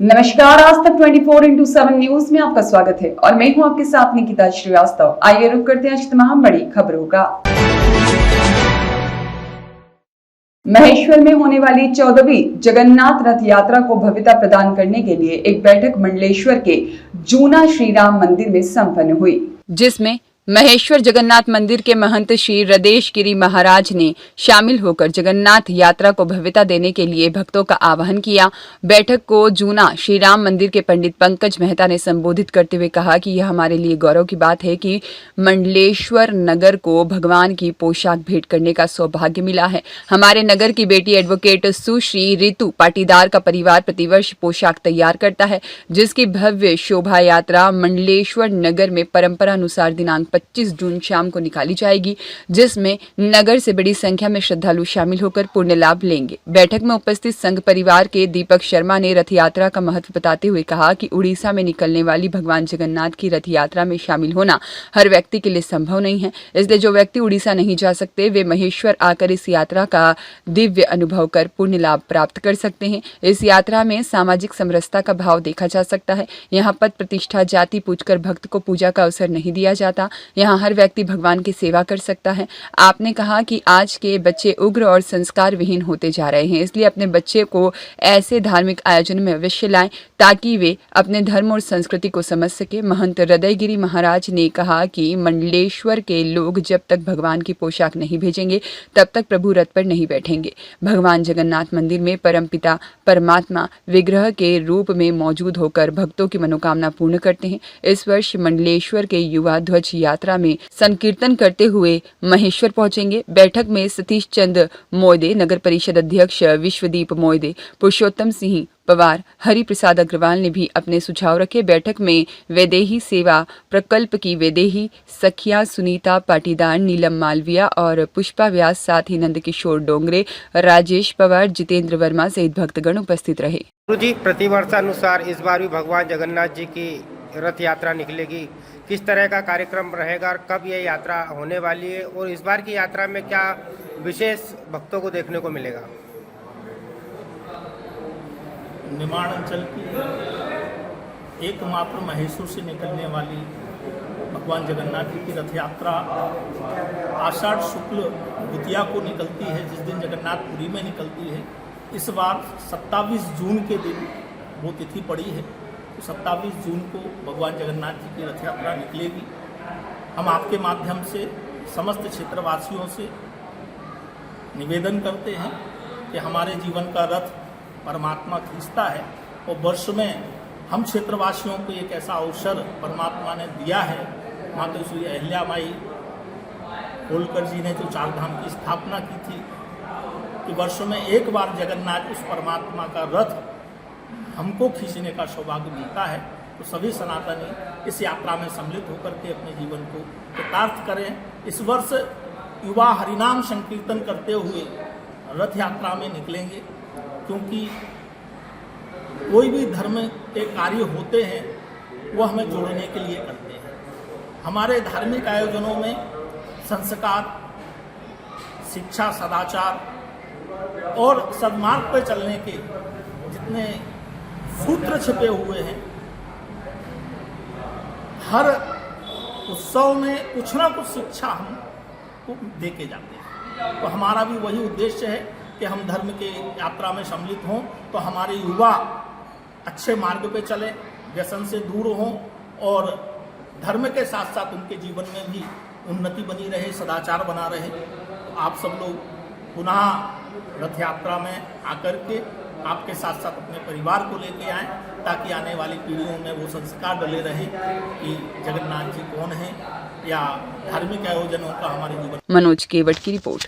नमस्कार, आज तक 24/7 न्यूज में आपका स्वागत है और मैं हूं आपके साथ निकिता श्रीवास्तव। आइए रुक करते हैं आज की तमाम बड़ी खबरों का। महेश्वर में होने वाली 14वीं जगन्नाथ रथ यात्रा को भव्यता प्रदान करने के लिए एक बैठक मंडलेश्वर के जूना श्री राम मंदिर में संपन्न हुई, जिसमें महेश्वर जगन्नाथ मंदिर के महंत श्री रदेश गिरी महाराज ने शामिल होकर जगन्नाथ यात्रा को भव्यता देने के लिए भक्तों का आह्वान किया। बैठक को जूना श्री राम मंदिर के पंडित पंकज मेहता ने संबोधित करते हुए कहा कि यह हमारे लिए गौरव की बात है कि मंडलेश्वर नगर को भगवान की पोशाक भेंट करने का सौभाग्य मिला है। हमारे नगर की बेटी एडवोकेट सुश्री रितु पाटीदार का परिवार प्रतिवर्ष पोशाक तैयार करता है, जिसकी भव्य शोभा यात्रा मंडलेश्वर नगर में परंपरा अनुसार दिनांक 25 जून शाम को निकाली जाएगी, जिसमें नगर से बड़ी संख्या में श्रद्धालु शामिल होकर पुण्य लाभ लेंगे। बैठक में उपस्थित संघ परिवार के दीपक शर्मा ने रथ यात्रा का महत्व बताते हुए कहा कि उड़ीसा में निकलने वाली भगवान जगन्नाथ की रथ यात्रा में शामिल होना हर व्यक्ति के लिए संभव नहीं है, इसलिए जो व्यक्ति उड़ीसा नहीं जा सकते वे महेश्वर आकर इस यात्रा का दिव्य अनुभव कर पुण्य लाभ प्राप्त कर सकते हैं। इस यात्रा में सामाजिक समरसता का भाव देखा जा सकता है। यहाँ पद प्रतिष्ठा जाति पूछकर भक्त को पूजा का अवसर नहीं दिया जाता। यहाँ हर व्यक्ति भगवान की सेवा कर सकता है। आपने कहा कि आज के बच्चे उग्र और संस्कार विहीन होते जा रहे हैं, इसलिए अपने बच्चे को ऐसे धार्मिक आयोजन में अवश्य लाएं ताकि वे अपने धर्म और संस्कृति को समझ सके। महंत हृदयगिरी महाराज ने कहा कि मंडलेश्वर के लोग जब तक भगवान की पोशाक नहीं भेजेंगे तब तक प्रभु रथ पर नहीं बैठेंगे। भगवान जगन्नाथ मंदिर में परमपिता परमात्मा विग्रह के रूप में मौजूद होकर भक्तों की मनोकामना पूर्ण करते हैं। इस वर्ष मंडलेश्वर के युवा ध्वज यात्रा में संकीर्तन करते हुए महेश्वर पहुंचेंगे। बैठक में सतीश चंद्र मोयदे, नगर परिषद अध्यक्ष विश्वदीप मोयदे, पुरुषोत्तम सिंह पवार, हरि प्रसाद अग्रवाल ने भी अपने सुझाव रखे। बैठक में वैदेही सेवा प्रकल्प की वैदेही सखिया सुनीता पाटीदार, नीलम मालविया और पुष्पा व्यास, साथ ही नंदकिशोर डोंगरे, राजेश पवार, जितेंद्र वर्मा सहित भक्तगण उपस्थित रहे। जी, प्रतिवर्षानुसार इस बार भी भगवान जगन्नाथ जी की रथ यात्रा निकलेगी। किस तरह का कार्यक्रम रहेगा और कब ये यात्रा होने वाली है और इस बार की यात्रा में क्या विशेष भक्तों को देखने को मिलेगा? निमाड़ अंचल की एकमात्र महेश्वर से निकलने वाली भगवान जगन्नाथ जी की रथ यात्रा आषाढ़ शुक्ल द्वितीया को निकलती है, जिस दिन जगन्नाथपुरी में निकलती है। इस बार 27 जून के दिन वो तिथि पड़ी है, तो 27 जून को भगवान जगन्नाथ जी की रथ यात्रा निकलेगी। हम आपके माध्यम से समस्त क्षेत्रवासियों से निवेदन करते हैं कि हमारे जीवन का रथ परमात्मा खींचता है और वर्ष में हम क्षेत्रवासियों को एक ऐसा अवसर परमात्मा ने दिया है। माता श्री अहिल्या माई होलकर जी ने जो चार धाम की स्थापना की थी कि वर्षों में एक बार जगन्नाथ उस परमात्मा का रथ हमको खींचने का सौभाग्य मिलता है, तो सभी सनातनी इस यात्रा में सम्मिलित होकर के अपने जीवन को कृतार्थ करें। इस वर्ष युवा हरिनाम संकीर्तन करते हुए रथ यात्रा में निकलेंगे, क्योंकि कोई भी धर्म के कार्य होते हैं वो हमें जोड़ने के लिए करते हैं। हमारे धार्मिक आयोजनों में संस्कार, शिक्षा, सदाचार और सद्मार्ग पर चलने के जितने सूत्र छिपे हुए हैं, हर उत्सव में कुछ ना कुछ शिक्षा हमको दे के जाते हैं। तो हमारा भी वही उद्देश्य है कि हम धर्म के यात्रा में सम्मिलित हों, तो हमारे युवा अच्छे मार्ग पे चलें, व्यसन से दूर हों और धर्म के साथ साथ उनके जीवन में भी उन्नति बनी रहे, सदाचार बना रहे। तो आप सब लोग पुनः रथ यात्रा में आकर के आपके साथ साथ अपने परिवार को लेके आएं, ताकि आने वाली पीढ़ियों में वो संस्कार डले रहे कि जगन्नाथ जी कौन है या धार्मिक आयोजनों का हमारे जीवन। मनोज केवट की रिपोर्ट।